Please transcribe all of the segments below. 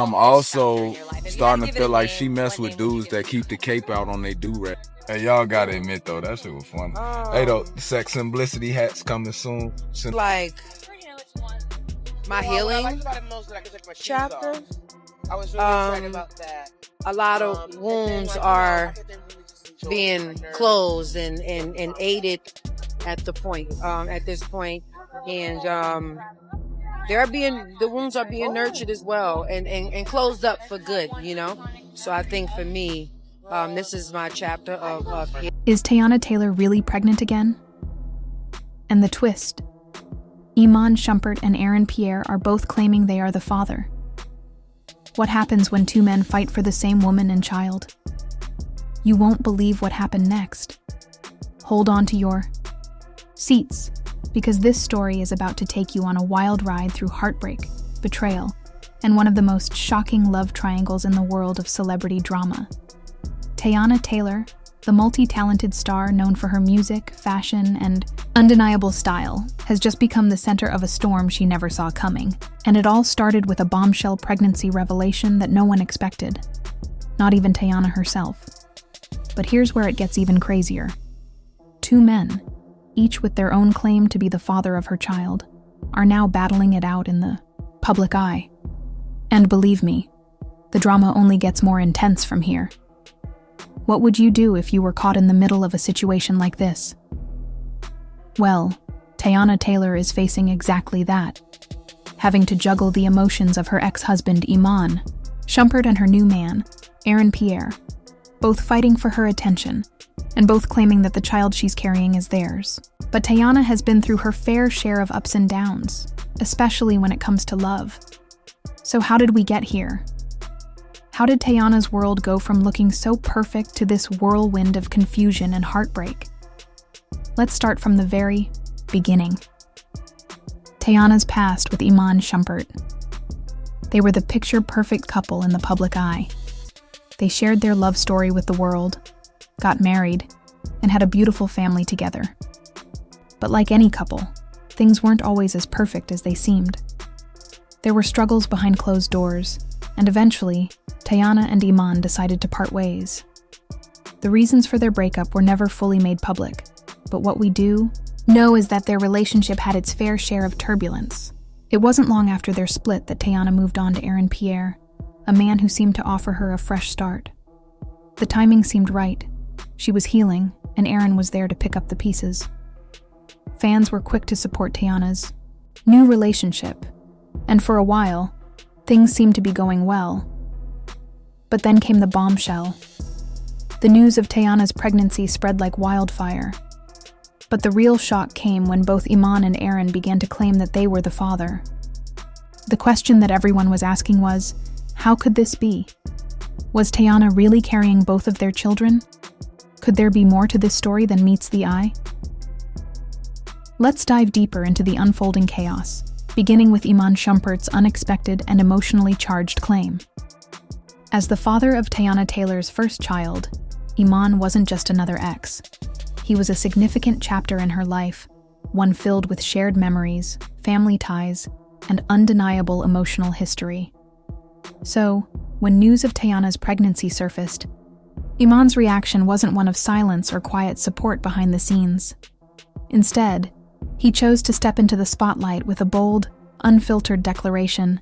I'm also starting to feel like she mess with dudes that keep the cape out on they do-rag. Hey, y'all gotta admit though, that shit was funny. Hey though, sex simplicity hats coming soon. Like my healing chapter. I was really excited about that. A lot of wounds are being closed and aided at this point, and the wounds are being nurtured as well and closed up for good, you know. So I think for me, this is my chapter of Is Teyana Taylor really pregnant again? And the twist: Iman Shumpert and Aaron Pierre are both claiming they are the father. What happens when two men fight for the same woman and child? You won't believe what happened next. Hold on to your seats, because this story is about to take you on a wild ride through heartbreak, betrayal, and one of the most shocking love triangles in the world of celebrity drama. Teyana Taylor, the multi-talented star known for her music, fashion, and undeniable style, has just become the center of a storm she never saw coming. And it all started with a bombshell pregnancy revelation that no one expected. Not even Teyana herself. But here's where it gets even crazier. Two men, each with their own claim to be the father of her child, are now battling it out in the public eye. And believe me, the drama only gets more intense from here. What would you do if you were caught in the middle of a situation like this? Well, Teyana Taylor is facing exactly that, having to juggle the emotions of her ex-husband Iman Shumpert and her new man, Aaron Pierre, both fighting for her attention, and both claiming that the child she's carrying is theirs. But Teyana has been through her fair share of ups and downs, especially when it comes to love. So how did we get here? How did Teyana's world go from looking so perfect to this whirlwind of confusion and heartbreak? Let's start from the very beginning. Teyana's past with Iman Shumpert. They were the picture-perfect couple in the public eye. They shared their love story with the world, got married, and had a beautiful family together. But like any couple, things weren't always as perfect as they seemed. There were struggles behind closed doors, and eventually, Teyana and Iman decided to part ways. The reasons for their breakup were never fully made public, but what we do know is that their relationship had its fair share of turbulence. It wasn't long after their split that Teyana moved on to Aaron Pierre, a man who seemed to offer her a fresh start. The timing seemed right. She was healing, and Aaron was there to pick up the pieces. Fans were quick to support Teyana's new relationship, and for a while, things seemed to be going well. But then came the bombshell. The news of Teyana's pregnancy spread like wildfire. But the real shock came when both Iman and Aaron began to claim that they were the father. The question that everyone was asking was, how could this be? Was Teyana really carrying both of their children? Could there be more to this story than meets the eye? Let's dive deeper into the unfolding chaos, beginning with Iman Shumpert's unexpected and emotionally charged claim. As the father of Teyana Taylor's first child, Iman wasn't just another ex. He was a significant chapter in her life, one filled with shared memories, family ties, and undeniable emotional history. So, when news of Teyana's pregnancy surfaced, Iman's reaction wasn't one of silence or quiet support behind the scenes. Instead, he chose to step into the spotlight with a bold, unfiltered declaration.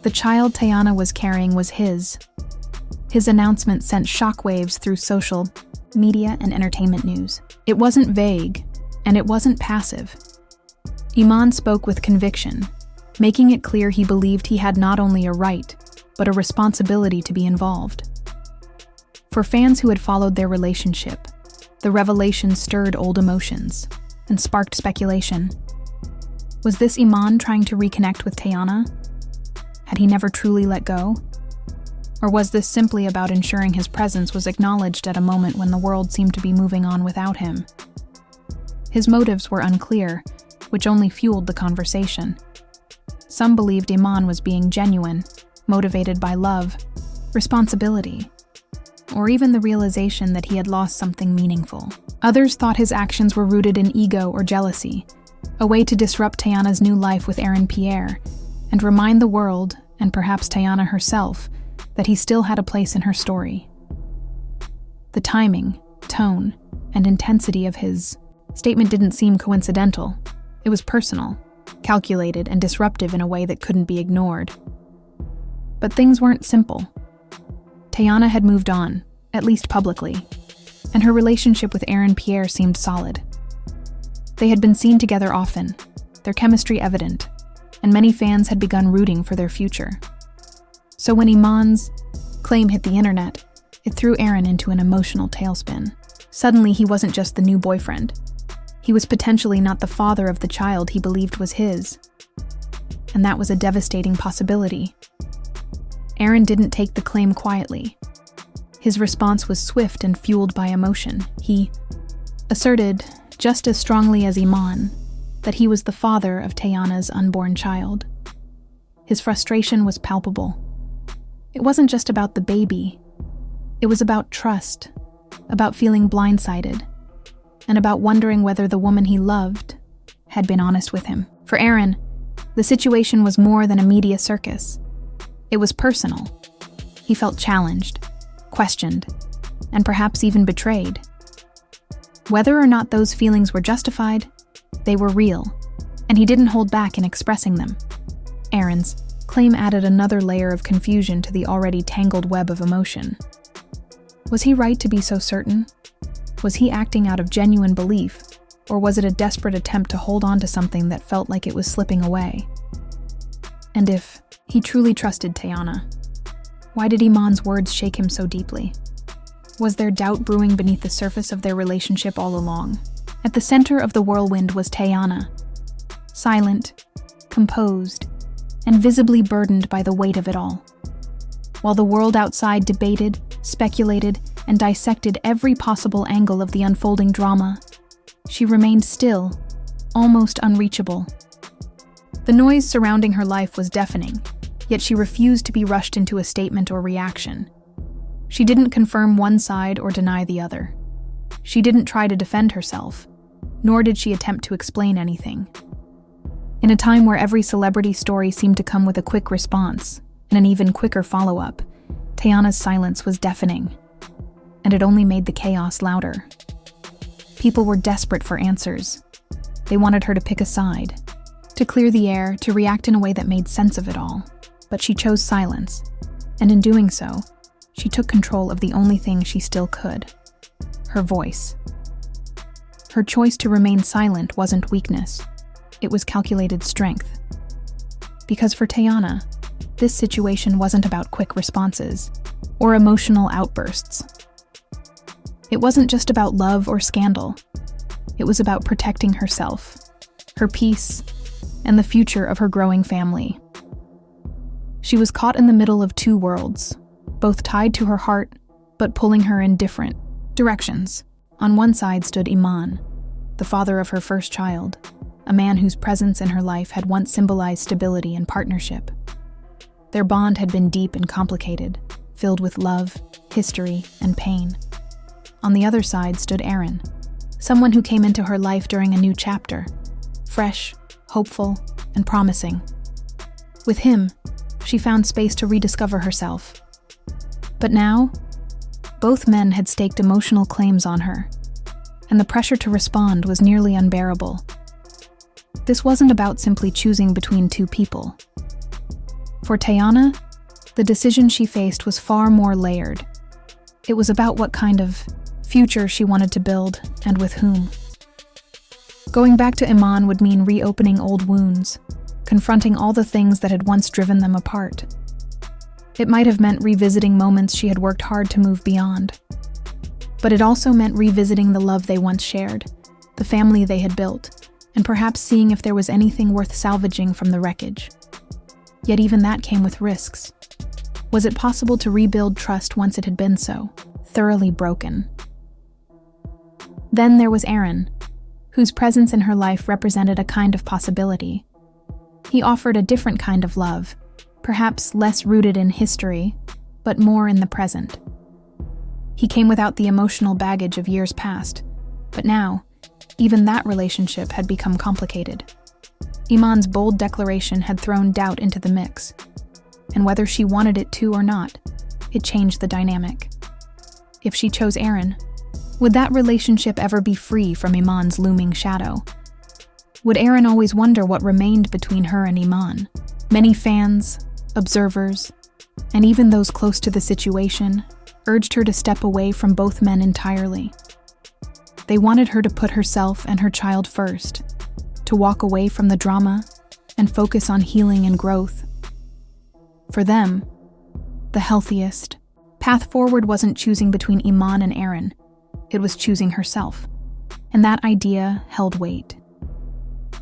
The child Teyana was carrying was his. His announcement sent shockwaves through social media and entertainment news. It wasn't vague, and it wasn't passive. Iman spoke with conviction, making it clear he believed he had not only a right, but a responsibility to be involved. For fans who had followed their relationship, the revelation stirred old emotions and sparked speculation. Was this Iman trying to reconnect with Teyana? Had he never truly let go? Or was this simply about ensuring his presence was acknowledged at a moment when the world seemed to be moving on without him? His motives were unclear, which only fueled the conversation. Some believed Iman was being genuine, motivated by love, responsibility, or even the realization that he had lost something meaningful. Others thought his actions were rooted in ego or jealousy, a way to disrupt Teyana's new life with Aaron Pierre, and remind the world and perhaps Teyana herself, that he still had a place in her story. The timing, tone, and intensity of his statement didn't seem coincidental. It was personal, calculated, and disruptive in a way that couldn't be ignored. But things weren't simple. Teyana had moved on, at least publicly, and her relationship with Aaron Pierre seemed solid. They had been seen together often, their chemistry evident, and many fans had begun rooting for their future. So when Iman's claim hit the internet, it threw Aaron into an emotional tailspin. Suddenly, he wasn't just the new boyfriend. He was potentially not the father of the child he believed was his. And that was a devastating possibility. Aaron didn't take the claim quietly. His response was swift and fueled by emotion. He asserted, just as strongly as Iman, that he was the father of Teyana's unborn child. His frustration was palpable. It wasn't just about the baby. It was about trust, about feeling blindsided, and about wondering whether the woman he loved had been honest with him. For Aaron, the situation was more than a media circus. It was personal. He felt challenged, questioned, and perhaps even betrayed. Whether or not those feelings were justified, they were real, and he didn't hold back in expressing them. Aaron's claim added another layer of confusion to the already tangled web of emotion. Was he right to be so certain? Was he acting out of genuine belief, or was it a desperate attempt to hold on to something that felt like it was slipping away? And if he truly trusted Teyana, why did Iman's words shake him so deeply? Was there doubt brewing beneath the surface of their relationship all along? At the center of the whirlwind was Teyana, silent, composed, and visibly burdened by the weight of it all. While the world outside debated, speculated, and dissected every possible angle of the unfolding drama, she remained still, almost unreachable. The noise surrounding her life was deafening, yet she refused to be rushed into a statement or reaction. She didn't confirm one side or deny the other. She didn't try to defend herself, nor did she attempt to explain anything. In a time where every celebrity story seemed to come with a quick response and an even quicker follow-up, Teyana's silence was deafening, and it only made the chaos louder. People were desperate for answers. They wanted her to pick a side, to clear the air, to react in a way that made sense of it all. But she chose silence, and in doing so, she took control of the only thing she still could: her voice. Her choice to remain silent wasn't weakness. It was calculated strength. Because for Teyana, this situation wasn't about quick responses or emotional outbursts. It wasn't just about love or scandal. It was about protecting herself, her peace, and the future of her growing family. She was caught in the middle of two worlds, both tied to her heart, but pulling her in different directions. On one side stood Iman, the father of her first child, a man whose presence in her life had once symbolized stability and partnership. Their bond had been deep and complicated, filled with love, history, and pain. On the other side stood Aaron, someone who came into her life during a new chapter, fresh, hopeful, and promising. With him, she found space to rediscover herself. But now, both men had staked emotional claims on her, and the pressure to respond was nearly unbearable. This wasn't about simply choosing between two people. For Teyana, the decision she faced was far more layered. It was about what kind of future she wanted to build, and with whom. Going back to Iman would mean reopening old wounds, confronting all the things that had once driven them apart. It might have meant revisiting moments she had worked hard to move beyond. But it also meant revisiting the love they once shared, the family they had built, and perhaps seeing if there was anything worth salvaging from the wreckage. Yet even that came with risks. Was it possible to rebuild trust once it had been so thoroughly broken? Then there was Aaron, whose presence in her life represented a kind of possibility. He offered a different kind of love, perhaps less rooted in history, but more in the present. He came without the emotional baggage of years past, but now, even that relationship had become complicated. Iman's bold declaration had thrown doubt into the mix, and whether she wanted it to or not, it changed the dynamic. If she chose Aaron, would that relationship ever be free from Iman's looming shadow? Would Aaron always wonder what remained between her and Iman? Many fans, observers, and even those close to the situation urged her to step away from both men entirely. They wanted her to put herself and her child first, to walk away from the drama and focus on healing and growth. For them, the healthiest path forward wasn't choosing between Iman and Aaron, it was choosing herself. And that idea held weight.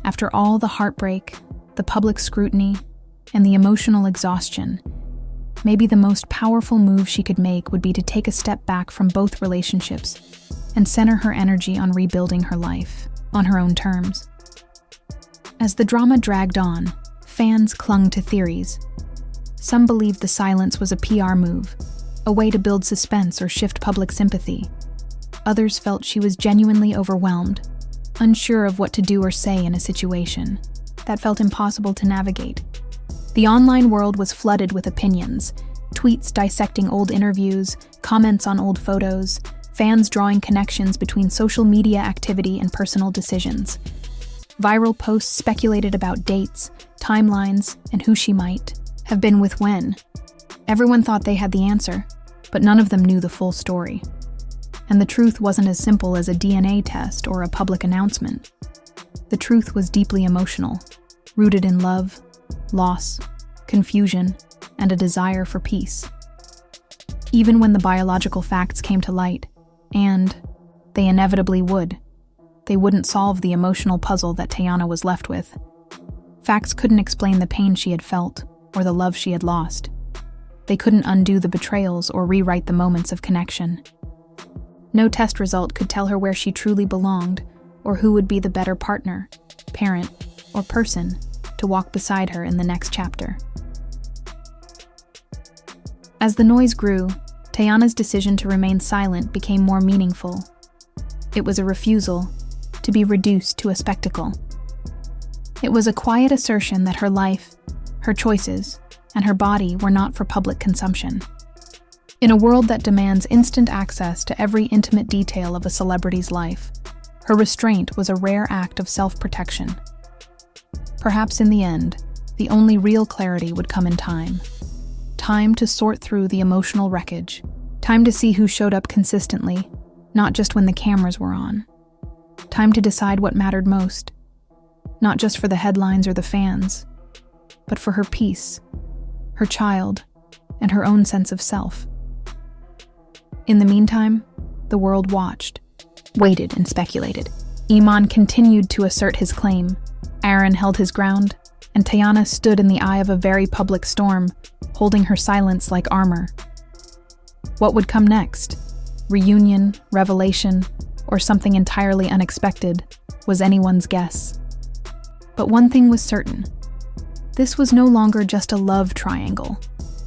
After all the heartbreak, the public scrutiny, and the emotional exhaustion, maybe the most powerful move she could make would be to take a step back from both relationships and center her energy on rebuilding her life, on her own terms. As the drama dragged on, fans clung to theories. Some believed the silence was a PR move, a way to build suspense or shift public sympathy. Others felt she was genuinely overwhelmed, unsure of what to do or say in a situation that felt impossible to navigate. The online world was flooded with opinions, tweets dissecting old interviews, comments on old photos, fans drawing connections between social media activity and personal decisions. Viral posts speculated about dates, timelines, and who she might have been with when. Everyone thought they had the answer, but none of them knew the full story. And the truth wasn't as simple as a DNA test or a public announcement. The truth was deeply emotional, rooted in love, loss, confusion, and a desire for peace. Even when the biological facts came to light, and they inevitably would, they wouldn't solve the emotional puzzle that Teyana was left with. Facts couldn't explain the pain she had felt or the love she had lost. They couldn't undo the betrayals or rewrite the moments of connection. No test result could tell her where she truly belonged or who would be the better partner, parent, or person to walk beside her in the next chapter. As the noise grew, Teyana's decision to remain silent became more meaningful. It was a refusal to be reduced to a spectacle. It was a quiet assertion that her life, her choices, and her body were not for public consumption. In a world that demands instant access to every intimate detail of a celebrity's life, her restraint was a rare act of self-protection. Perhaps in the end, the only real clarity would come in time. Time to sort through the emotional wreckage. Time to see who showed up consistently, not just when the cameras were on. Time to decide what mattered most, not just for the headlines or the fans, but for her peace, her child, and her own sense of self. In the meantime, the world watched, waited, and speculated. Iman continued to assert his claim, Aaron held his ground, and Teyana stood in the eye of a very public storm, holding her silence like armor. What would come next? Reunion, revelation, or something entirely unexpected was anyone's guess. But one thing was certain. This was no longer just a love triangle.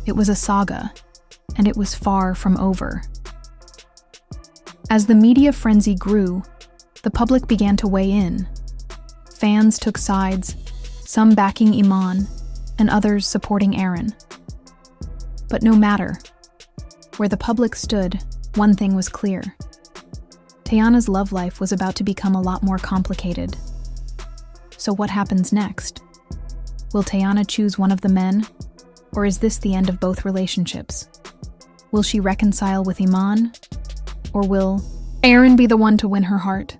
It was a saga, and it was far from over. As the media frenzy grew, the public began to weigh in. Fans took sides, some backing Iman, and others supporting Aaron. But no matter where the public stood, one thing was clear. Teyana's love life was about to become a lot more complicated. So what happens next? Will Teyana choose one of the men, or is this the end of both relationships? Will she reconcile with Iman, or will Aaron be the one to win her heart?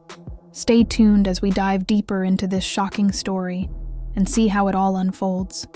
Stay tuned as we dive deeper into this shocking story and see how it all unfolds.